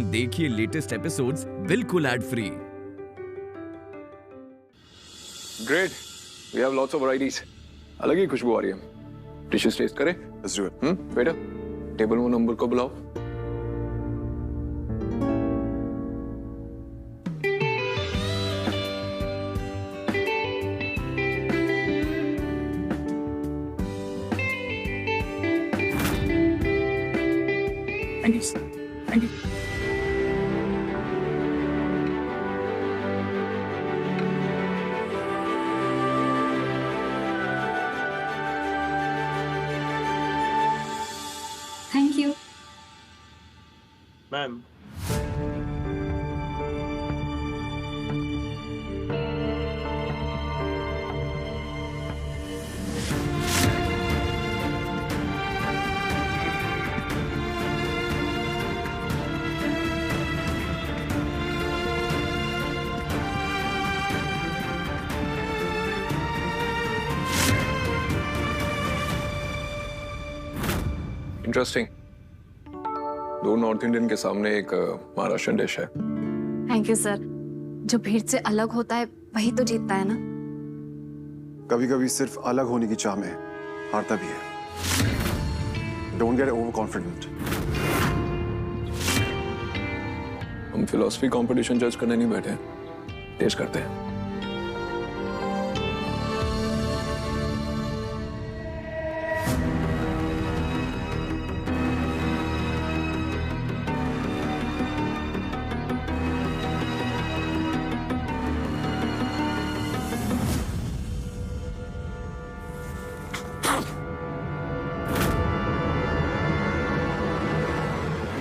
देखिए latest episodes बिल्कुल ad free. Great, we have lots of varieties. अलग ही खुशबू आ रही है। डिशेस टेस्ट करें? Let's do it. बेटा, टेबल वो नंबर को बुलाओ। Thank you. Thank you. Ma'am, interesting. दो नॉर्थ इंडियन के सामने एक महाराष्ट्रियन डिश है। Thank you sir. जो भीड़ से अलग होता है वही तो जीतता है ना। कभी कभी सिर्फ अलग होने की चाह में हारता भी है। Don't get over confident. हम फिलोसफी कंपटीशन जज करने नहीं बैठे, टेस्ट करते हैं।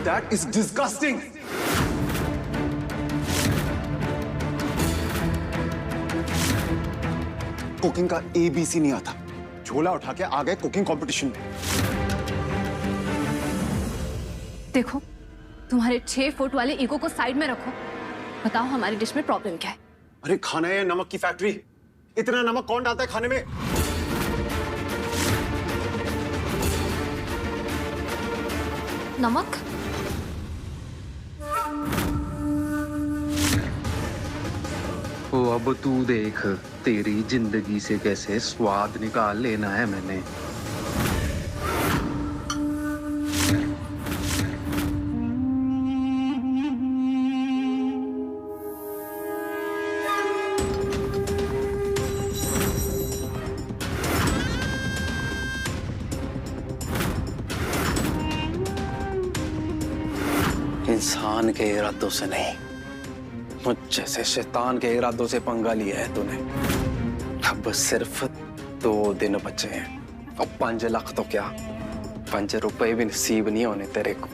That is disgusting. कुकिंग का ABC नहीं आता, झोला उठा के आ गए कुकिंग कंपटीशन में। देखो, तुम्हारे 6 फुट वाले ईगो को साइड में रखो। बताओ हमारी डिश में प्रॉब्लम क्या है? अरे खाना है नमक की फैक्ट्री। इतना नमक कौन डालता है खाने में? नमक? तो अब तू देख, तेरी जिंदगी से कैसे स्वाद निकाल लेना है मैंने। इंसान के इरादों से नहीं, मुझ जैसे शैतान के इरादों से पंगा लिया है तूने। अब सिर्फ 2 दिन बचे हैं। अब 5 लाख तो क्या, 5 रुपए भी नसीब नहीं होने तेरे को।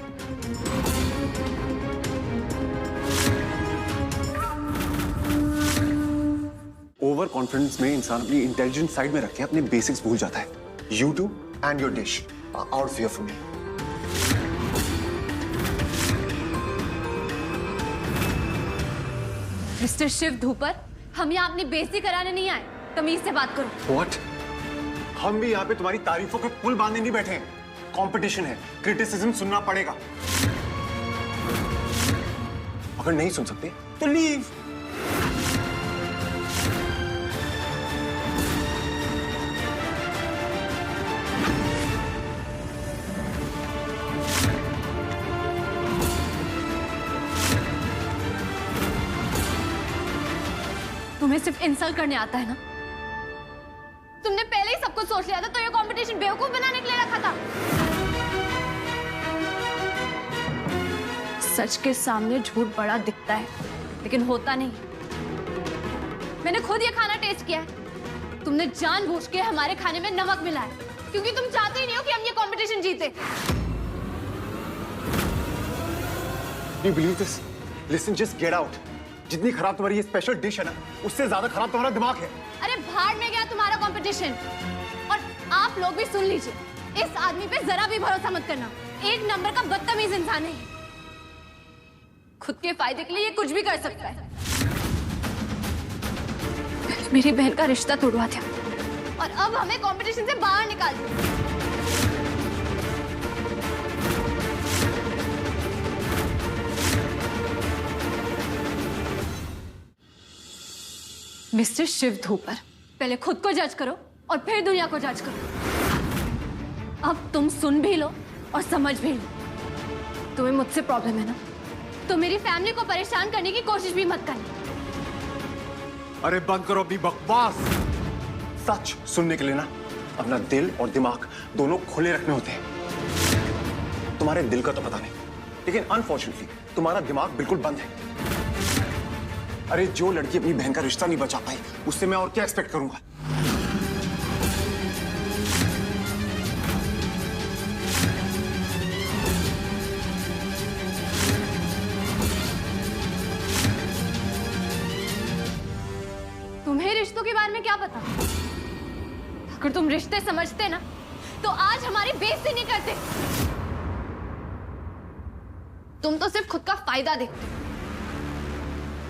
ओवर कॉन्फिडेंस में इंसान अपनी इंटेलिजेंट साइड में रख के अपने बेसिक्स भूल जाता है। You two and your dish are out of here for me. Mister Shiv Dhupar, हम यहाँ अपनी बेइज्जती कराने नहीं आए। तमीज से बात करो। What? हम भी यहाँ पे तुम्हारी तारीफों के पुल बांधने नहीं बैठे हैं। कंपटीशन है, क्रिटिसिज्म सुनना पड़ेगा। अगर नहीं सुन सकते तो लीव। तुम्हें सिर्फ इंसल्ट करने आता है ना? तुमने पहले ही सब कुछ सोच लिया था, तो ये कंपटीशन बेवकूफ बनाने के लिए रखा था। सच के सामने झूठ बड़ा दिखता है, लेकिन होता नहीं। मैंने खुद ये खाना टेस्ट किया है। तुमने जानबूझ के हमारे खाने में नमक मिलाया, क्योंकि तुम चाहते ही नहीं हो कि हम ये कंपटीशन जीते। Do you believe this? Listen, just get out. जितनी खराब तुम्हारी ये स्पेशल डिश है ना, उससे ज्यादा खराब तुम्हारा दिमाग है। अरे भाड़ में गया तुम्हारा कंपटीशन। और आप लोग भी सुन लीजिए, इस आदमी पे जरा भी भरोसा मत करना। एक नंबर का बदतमीज इंसान है। खुद के फायदे के लिए ये कुछ भी कर सकता है। मेरी बहन का रिश्ता तोड़वा दिया और अब हमें कंपटीशन से बाहर निकाल दिया। मिस्टर शिव धूपर, पहले खुद को जज करो और फिर दुनिया को जज करो। अब तुम सुन भी लो और समझ भी लो। तुम्हें मुझसे प्रॉब्लम है ना, तो मेरी फैमिली को परेशान करने की कोशिश भी मत करना। अरे बंद करो अपनी बकवास। सच सुनने के लिए ना अपना दिल और दिमाग दोनों खुले रखने होते हैं। तुम्हारे दिल का तो पता नहीं, लेकिन अनफॉर्चुनेटली तुम्हारा दिमाग बिल्कुल बंद है। अरे जो लड़की अपनी बहन का रिश्ता नहीं बचा पाई, उससे मैं और क्या एक्सपेक्ट करूंगा? तुम्हें रिश्तों के बारे में क्या पता? अगर तुम रिश्ते समझते ना तो आज हमारी बेइज्जती नहीं करते। तुम तो सिर्फ खुद का फायदा देखते।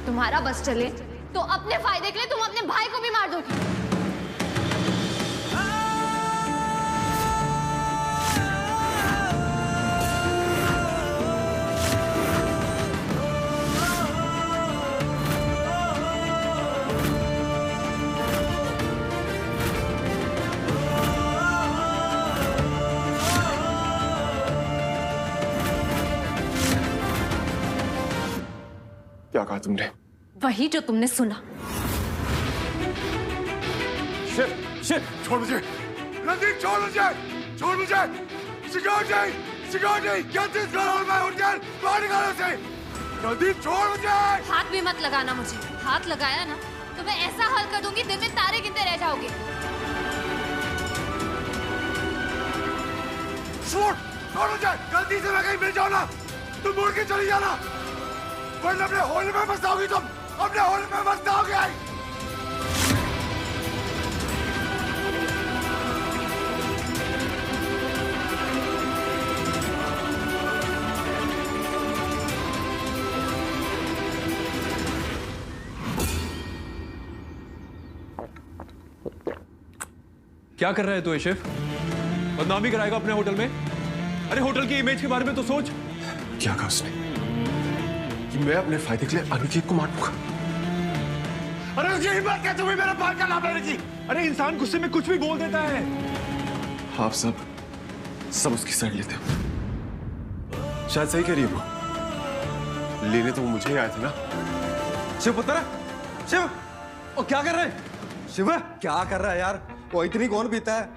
तुम्हारा बस चले तो अपने फायदे के लिए तुम अपने भाई को भी मार दोगे। क्या कहा तुमने? वही जो तुमने सुना। शिव, शिव, छोड़ मुझे। रणदीप छोड़ मुझे, छोड़ मुझे। Security, security, get this girl out of my hotel, बाहर निकालो उसे। रणदीप छोड़ मुझे। हाथ भी मत लगाना मुझे। हाथ लगाया ना तो मैं ऐसा हाल कर दूंगी दिन में तारे गिनते रह जाओगे। छोड़, छोड़ मुझे। गलती से मैं कहीं मिल जाऊँ ना, तुम मुड़ के चली जाना। वरना अपने होल में फंस जाओगी तुम, अपने होल में फंस जाओगे। क्या कर रहा है तू ये शिव? बदनामी कराएगा अपने होटल में? अरे होटल की इमेज के बारे में तो सोच। क्या कहा उसने? कि मैं अपने फायदे के लिए अनिकेत को मार दूंगा? अरे उसकी हिम्मत क्या तुम्हें मेरा भाई का नाम लेने की? अरे इंसान गुस्से में कुछ भी बोल देता है। आप सब उसकी साइड लेते हो। शायद सही कह रही है वो। लेने तो वो मुझे ही आए थे ना। शिव पुत्र, शिव, ओ क्या कर रहे हैं? शिव क्या कर रहा है यार? वो इतनी कौन पीता है?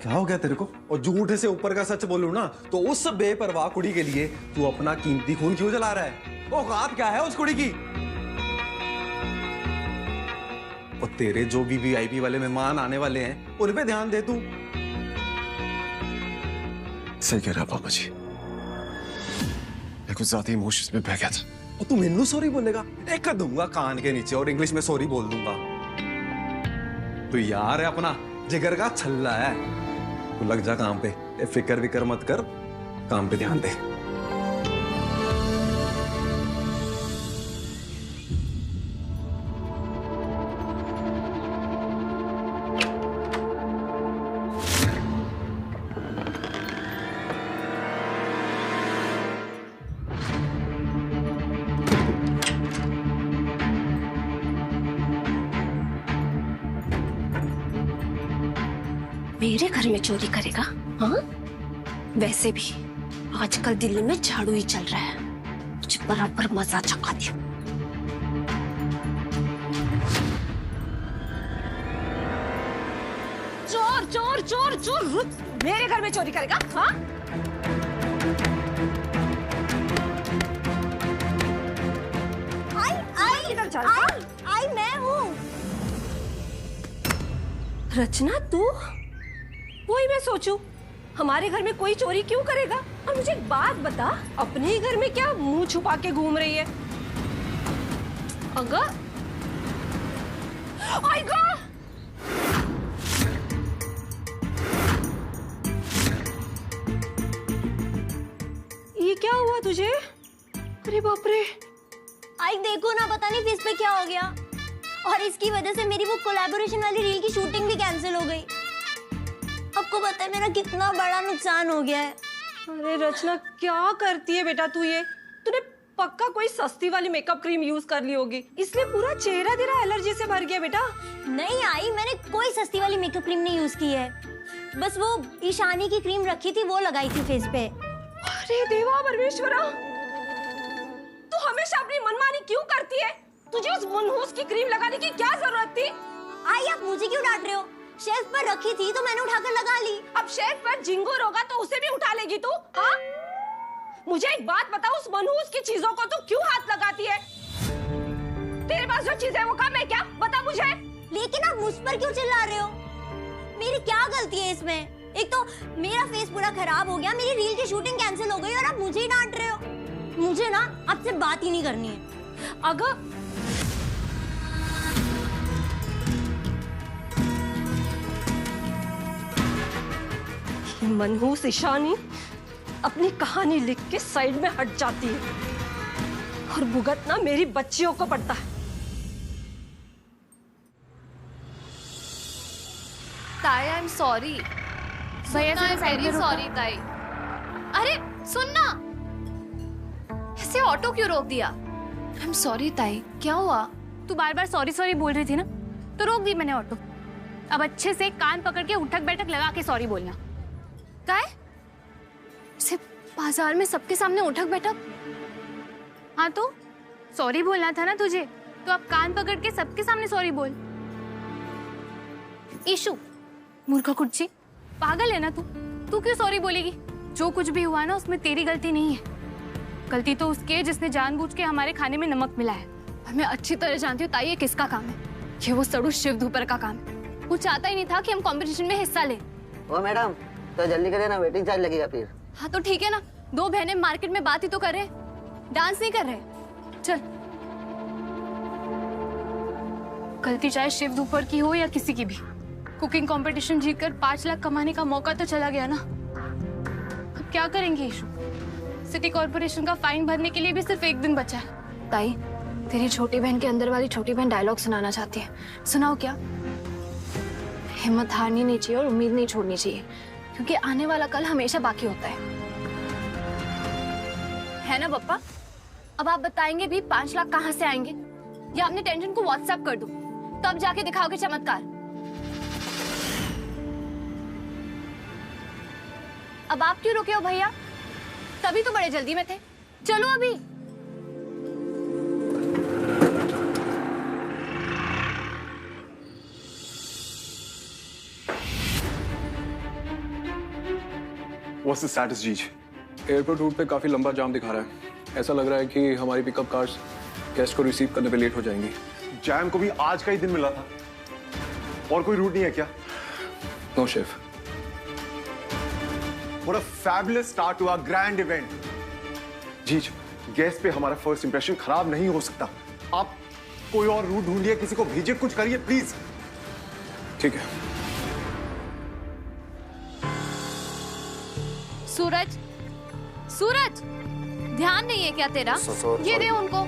क्या हो गया तेरे को? और झूठे से ऊपर का सच बोलूं ना तो उस बेपरवाह कुड़ी के लिए तू अपना कीमती खून क्यों जला रहा है? औकात क्या है उस कुड़ी की? और तेरे जो भी वीआईपी वाले मेहमान आने वाले हैं उन पे ध्यान दे तू। सही कह रहा पापा जी, मैं कुछ ज्यादा इमोशंस में बह गया था। और तू मेनू सॉरी बोलेगा? एक कर दूंगा कान के नीचे और इंग्लिश में सॉरी बोल दूंगा। तू यार है अपना जिगर का छल्ला है। तू लग जा काम पे, फिक्र विक्र मत कर, काम पे ध्यान दे। मेरे घर में चोरी करेगा? हाँ? वैसे भी आजकल दिल्ली में झाड़ू ही चल रहा है। मुझे बराबर मजा चखा दिया। चोर चोर चोर चोर, रुक। मेरे घर में चोरी करेगा? हाँ? आई मैं हूँ। रचना तू? वही मैं सोचूं, हमारे घर में कोई चोरी क्यों करेगा? और मुझे एक बात बता, अपने ही घर में क्या मुंह छुपा के घूम रही है? अगर ये क्या हुआ तुझे? अरे बाप रे। आई देखो ना, पता नहीं फेस पे क्या हो गया। और इसकी वजह से मेरी वो कोलैबोरेशन वाली रील की शूटिंग भी कैंसिल हो गई। आपको पता है मेरा कितना बड़ा नुकसान हो गया है। अरे रचना क्या करती है बेटा तू? ये तूने पक्का कोई सस्ती वाली मेकअप क्रीम यूज कर ली होगी, इसलिए पूरा चेहरा तेरा एलर्जी से भर गया बेटा। नहीं आई, मैंने कोई सस्ती वाली मेकअप क्रीम नहीं यूज की है, बस वो ईशानी की क्रीम रखी थी वो लगाई थी फेस पे। अरे देवा परमेश्वरा, तू हमेशा अपनी मनमानी क्यों करती है? तुझे उस मनहूस की क्रीम लगाने की क्या जरूरत थी? आई आप मुझे क्यों डांट रहे हो? शेल्फ पर रखी थी तो मैंने उठाकर लगा ली। अब शेल्फ पर झिंगुर होगा तो उसे भी उठा लेगी तू? हाँ? मुझे एक बात बता, उस मनहूस की चीजों को तू क्यों हाथ लगाती है? तेरे पास जो चीज है वो कम है क्या? बता मुझे। लेकिन आप मुझ पर क्यों चिल्ला रहे हो? मेरी क्या गलती है इसमें? एक तो मेरा फेस पूरा खराब हो गया, मेरी रील की शूटिंग कैंसिल हो गई और आप मुझे ही डांट रहे हो। मुझे ना आपसे बात ही नहीं करनी है। अगर मनहूस ईशानी अपनी कहानी लिख के साइड में हट जाती है और भुगतना मेरी बच्चियों को पड़ता है। ताई I am sorry. Very sorry ताई। अरे सुन ना, ऐसे ऑटो क्यों रोक दिया? आई एम सॉरी ताई। क्या हुआ? तू बार बार सॉरी सॉरी बोल रही थी ना, तो रोक दी मैंने ऑटो। अब अच्छे से कान पकड़ के उठक बैठक लगा के सॉरी बोलना। क्या है? सिर्फ बाजार में सबके सामने उठक बैठक? हाँ तो सॉरी बोलना था ना तुझे, तो अब कान पकड़ के सबके सामने सॉरी बोल। ईशु मूर्खा कुर्ची, पागल है ना तू? तू क्यों सॉरी बोलेगी? जो कुछ भी हुआ ना उसमें तेरी गलती नहीं है। गलती तो उसकी है जिसने जानबूझ के हमारे खाने में नमक मिलाया। और मैं अच्छी तरह जानती हूँ ताई ये किसका काम है। ये वो सड़ू शिव धूपर का काम है। वो चाहता ही नहीं था कि हम कंपटीशन में हिस्सा लें। ओ मैडम, तो जल्दी करें ना, वेटिंग चार्ज लगेगा फिर। हाँ तो ठीक है ना, दो बहनें मार्केट में बात ही तो कर रहे, डांस नहीं कर रहे। चल। गलती चाहे शिव धूपर की हो या किसी की भी, कुकिंग कंपटीशन जीतकर 5 लाख कमाने का मौका तो चला गया ना। अब क्या करेंगे ईशु? सिटी कॉर्पोरेशन का फाइन भरने के लिए भी सिर्फ 1 दिन बचा है। ताई, तेरी छोटी बहन के अंदर वाली छोटी बहन डायलॉग सुनाना चाहती है। सुनाओ क्या? हिम्मत हारनी नहीं चाहिए और उम्मीद नहीं छोड़नी चाहिए, क्योंकि आने वाला कल हमेशा बाकी होता है ना पप्पा? अब आप बताएंगे भी 5 लाख कहाँ से आएंगे, या अपने टेंशन को व्हाट्सएप कर दो, तब जाके दिखाओगे चमत्कार। अब आप क्यों रुके हो भैया? तभी तो बड़े जल्दी में थे। चलो अभी। What's the status, जीज? एयरपोर्ट रूट पे काफी लंबा जाम दिखा रहा है। ऐसा लग रहा है कि हमारी पिकअप कार्स गेस्ट को रिसीव करने पे लेट हो जाएंगी। जैम को भी आज का ही दिन मिला था, और कोई रूट नहीं है क्या? No chef. What a fabulous start to our grand event. जीज, गेस्ट पे हमारा फर्स्ट इंप्रेशन खराब नहीं हो सकता। आप कोई और रूट ढूंढिए, किसी को भेजिए, कुछ करिए प्लीज। ठीक है। सूरज, सूरज, ध्यान नहीं है क्या तेरा? ये दे उनको।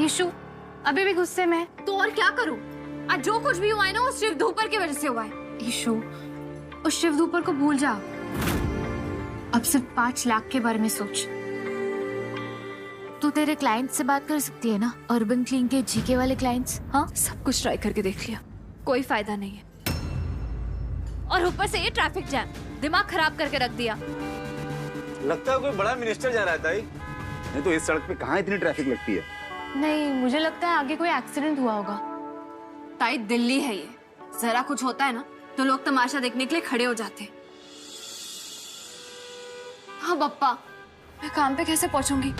ईशु अभी भी गुस्से में है, तो और क्या करूं? आज जो कुछ भी हुआ है ना वो शिव धूपर की वजह से हुआ है। ईशु, उस शिव धूपर को भूल जा। अब सिर्फ 5 लाख के बारे में सोच। तू तेरे क्लाइंट से बात कर सकती है ना, अर्बन क्लीन के जीके वाले क्लाइंट्स। हाँ, सब कुछ ट्राई करके देख लिया, कोई फायदा नहीं है। और ऊपर से ये ट्रैफिक जैम, दिमाग खराब करके रख दिया। लगता है कोई बड़ा मिनिस्टर जा रहा है ताई। नहीं तो इस सड़क पे कहाँ इतनी ट्रैफिक लगती है? नहीं, मुझे लगता है आगे कोई एक्सीडेंट हुआ होगा। ताई दिल्ली है ये, जरा कुछ होता है ना तो लोग तमाशा देखने के लिए खड़े हो जाते हैं। हाँ बप्पा, मैं काम पे कैसे पहुंचूंगी?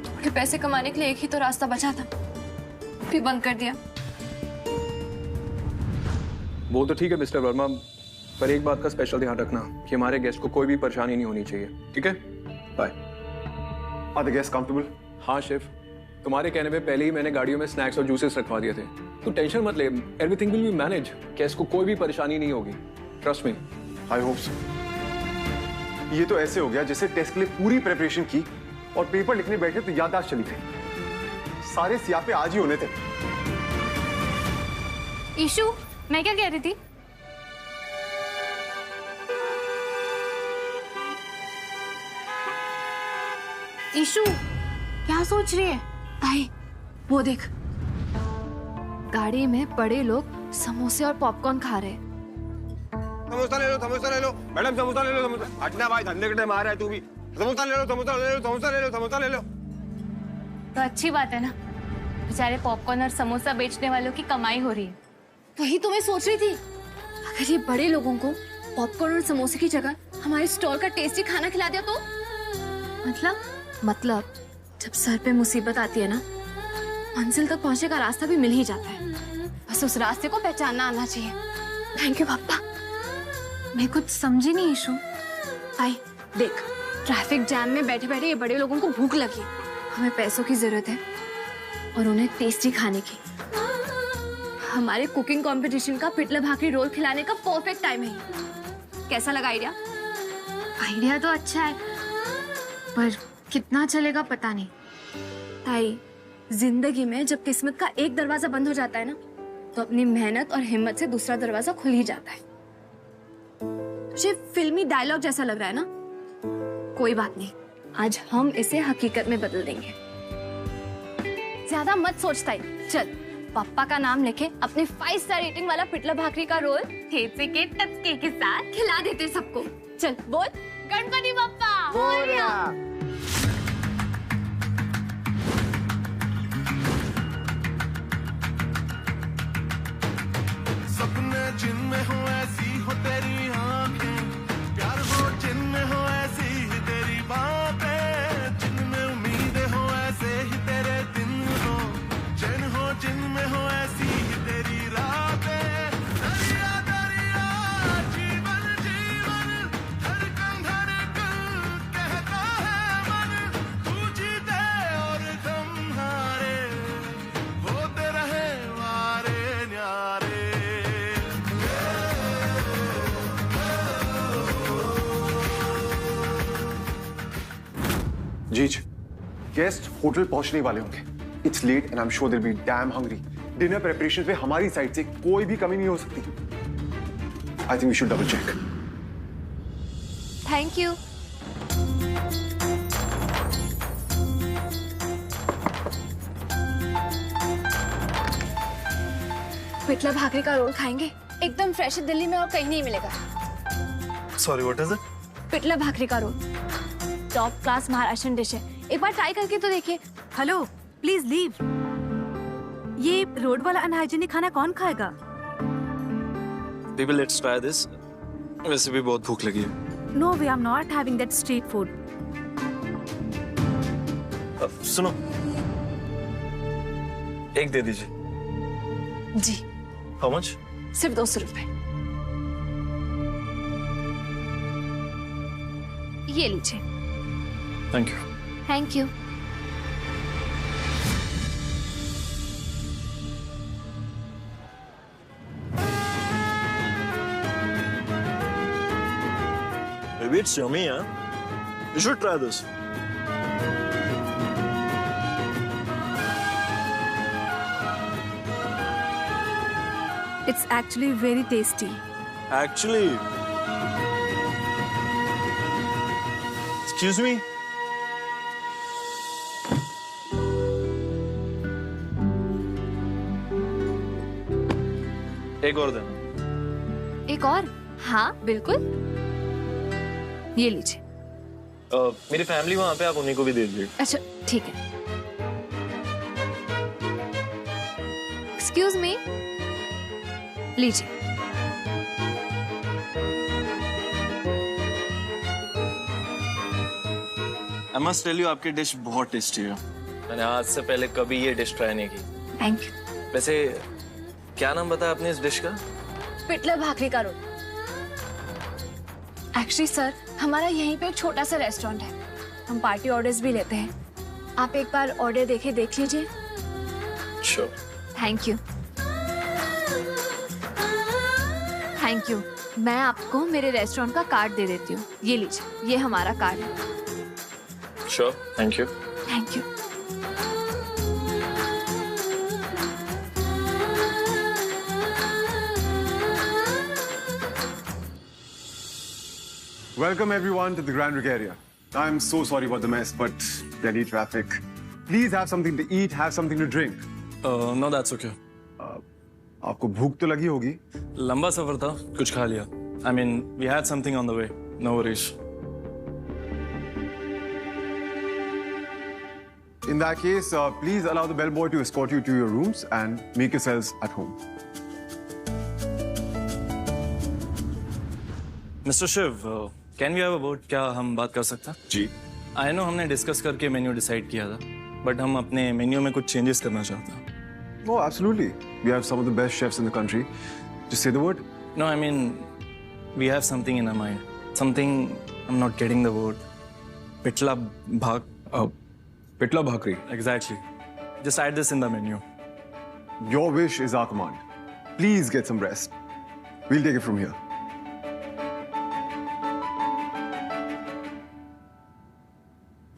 थोड़े पैसे कमाने के लिए एक ही तो रास्ता बचा था, भी बंद कर दिया। वो तो ठीक है मिस्टर वर्मा, पर एक बात का स्पेशल ध्यान रखना कि हमारे गेस्ट को कोई भी परेशानी नहीं होनी चाहिए। ठीक है? Bye. Are the guest comfortable? हाँ शेफ, तुम्हारे कहने पे पहले ही मैंने गाड़ियों में स्नैक्स और जूसेस रखवा दिए थे, तो टेंशन मत ले, everything will be manage. Guest को कोई भी परेशानी नहीं होगी, trust me. I hope so. ये तो ऐसे हो गया जैसे टेस्ट के लिए पूरी प्रिपरेशन की और पेपर लिखने बैठे तो याददाश्त चली गई। सारे सियापे आज ही होने थे। ईशु, मैं क्या कह रही थी? ईशु, क्या सोच रही है? भाई वो देख, गाड़ी में बड़े लोग समोसे और पॉपकॉर्न खा रहे हैं। समोसा ले लो, समोसा ले लो। मैडम समोसा ले लो, समोसा। हटना भाई, धंधे के टाइम आ रहा है तू भी। समोसा ले लो, समोसा ले लो, समोसा ले लो, समोसा ले लो। तो अच्छी बात है ना, बेचारे पॉपकॉर्न और समोसा बेचने वालों की कमाई हो रही है। वही तो मैं सोच रही थी, अगर ये बड़े लोगों को पॉपकॉर्न और समोसे की जगह हमारे स्टोर का टेस्टी खाना खिला दिया तो? मतलब जब सर पे मुसीबत आती है ना, मंजिल तक पहुंचने का रास्ता भी मिल ही जाता है। बस उस रास्ते को पहचानना आना चाहिए। थैंक यू पापा। मैं कुछ समझी नहीं ईशु। भाई देख, ट्रैफिक जैम में बैठे बैठे ये बड़े लोगों को भूख लगी, हमें पैसों की जरूरत है और उन्हें टेस्टी खाने की। हमारे कुकिंग कंपटीशन का पिटला भाकरी रोल खिलाने का परफेक्ट टाइम है। कैसा लगा आइडिया? आइडिया तो अच्छा है, पर कितना चलेगा पता नहीं। ताई, जिंदगी में जब किस्मत का एक दरवाजा बंद हो जाता है ना, तो अपनी मेहनत और हिम्मत से दूसरा दरवाजा खुल ही जाता है। तुझे फिल्मी डायलॉग जैसा लग रहा है ना? कोई बात नहीं, आज हम इसे हकीकत में बदल देंगे। ज्यादा मत सोचता ही, चल पापा का नाम लेके अपने 5 स्टार रेटिंग वाला पिटला भाकरी का रोल ठेचे के टचके के साथ खिला देते सबको। चल बोल, गणपति बप्पा मोरया। सपने जिनमें हो ऐसी हो तेरी आंखें, प्यार हो जिनमें हो ऐसी ही तेरी बातें, जिनमें उम्मीदें हो ऐसे ही तेरे दिन हो, चैन हो जिनमें हो ऐसी ही तेरी रातें। दरिया दरिया जीवन जीवन, धड़कन धड़कन कहता है मन, तू जीते और हम हारे, होते रहे वारे न्यारे। जीज, गेस्ट होटल पहुंचने वाले होंगे। It's late and I am sure they will be damn hungry. Dinner preparation पे हमारी साइड से कोई भी कमी नहीं हो सकती। I think we should double check. Thank you. Pitla bhakri का रोल खाएंगे, एकदम फ्रेश है, दिल्ली में और कहीं नहीं मिलेगा। Sorry, what is it? Pitla bhakri का roll top class Maharashtrian dish है, एक बार ट्राई करके तो देखिए। Hello, please leave. ये रोड वाला अनहाइजीनिक खाना कौन खाएगा? Baby let's try this. वैसे भी बहुत भूख लगी है। No way, I am not having that street food. सुनो, एक दे दीजिए। जी। How much? सिर्फ 200 रुपए। ये लीजिए। Thank you. Thank you. Maybe it's yummy, huh? You should try this. It's actually very tasty. Actually. Excuse me? एक और देना। एक और? हाँ बिल्कुल, ये लीजिए। मेरी फैमिली वहां पे, आप उन्हीं को भी दे दीजिए। अच्छा ठीक है। एक्सक्यूज मी, लीजिए। I must tell you, आपकी डिश बहुत टेस्टी है। मैंने आज से पहले कभी ये डिश ट्राई नहीं की। Thank you. वैसे क्या नाम बताया आपने इस डिश का? पिटला भाकरी का रोल। एक्चुअली सर, हमारा यहीं पे एक छोटा सा रेस्टोरेंट है, हम पार्टी ऑर्डर्स भी लेते हैं। आप एक बार ऑर्डर देख लीजिए। Sure. Thank you. Thank you. मैं आपको मेरे रेस्टोरेंट का कार्ड दे देती हूँ, ये लीजिए, ये हमारा कार्ड है। Sure, thank you. Thank you. Welcome everyone to the Grand Regalia. I'm so sorry about the mess, but Delhi traffic. please have something to eat, have something to drink. No, that's okay. आपको भूख तो लगी होगी? लंबा सफर था, कुछ खा लिया. I mean, we had something on the way. No worries. In that case, please allow the bellboy to escort you to your rooms and make yourselves at home. Mr. Shiv, can we have a word? क्या हम बात कर सकते हैं? जी. I know हमने discuss करके menu decide किया था, बट हम अपने मेन्यू में कुछ चेंजेस करना चाहते हैं. Oh, absolutely. We have some of the best chefs in the country. Just say the word. No, I mean, we have something in our mind. Something, I'm not getting the word. Pitla bhakri. Exactly. Just add this in the menu. Your wish is our command. Please get some rest. We'll take it from here.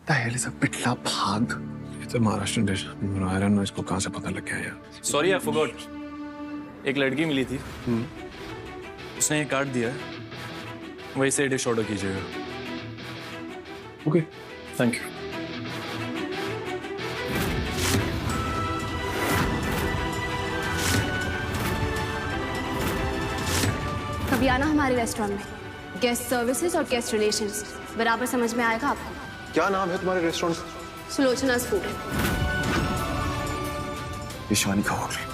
The hell is a pitla bhag? It's a Maharashtrian dish. I don't know इसको कहाँ से पता लग गया यार. Sorry, I forgot. एक लड़की मिली थी. उसने ये काट दिया. वही से डिश ऑर्डर कीजिएगा. Okay. Thank you. कभी आना हमारे रेस्टोरेंट में. गेस्ट सर्विसेज और गेस्ट रिलेशंस बराबर समझ में आएगा आपको. क्या नाम है तुम्हारे रेस्टोरेंट? सुलोचना's फूड. ईशानी का होटल.